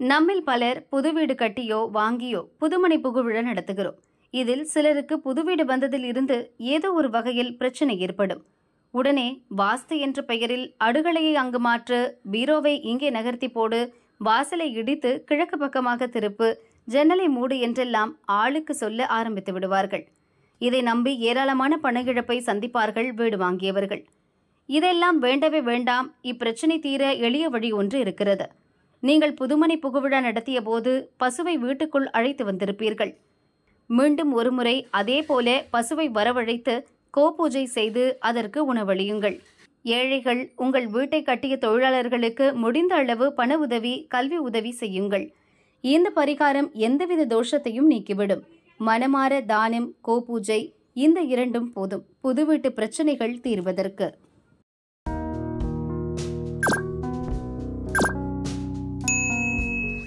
நம்மில் பலர் புது வீடு கட்டியோ வாங்கியோ புதுமனை புகுவிழா நடத்துகிறோம். இதில் சிலருக்கு புது வீடு வந்ததில் இருந்து ஏதோ ஒரு வகையில் பிரச்சனை ஏற்படும். உடனே வாஸ்து என்ற பெயரில் அடுகளையை அங்கு மாற்று, பீரோவை இங்கே நகர்த்தி போடு, வாசலை இடித்து கிழக்கு பக்கமாக திருப்பு, ஜன்னலை மூடு என்றெல்லாம் ஆளுக்கு சொல்ல ஆரம்பித்து விடுவார்கள். இதை நம்பி ஏராளமான பண இழப்பை சந்திப்பார்கள் வீடு வாங்கியவர்கள். இதெல்லாம் வேண்டவே வேண்டாம். இப்பிரச்சனை தீர எளிய வழி ஒன்று இருக்கிறது. நீங்கள் புதுமனை புகுவிழா நடத்திய போது பசுவை வீட்டுக்குள் அழைத்து வந்திருப்பீர்கள். மீண்டும் ஒருமுறை அதே போல பசுவை வரவழைத்து கோபூஜை செய்து அதற்கு உணவளியுங்கள். ஏழைகள், உங்கள் வீட்டை கட்டிய தொழிலாளர்களுக்கு முடிந்த அளவு பண உதவி, கல்வி உதவி செய்யுங்கள். இந்த பரிகாரம் எந்தவித தோஷத்தையும் நீக்கிவிடும். மனமார தானம், கோபூஜை, இந்த இரண்டும் போதும் புது வீட்டு பிரச்சனைகள் தீர்வதற்கு.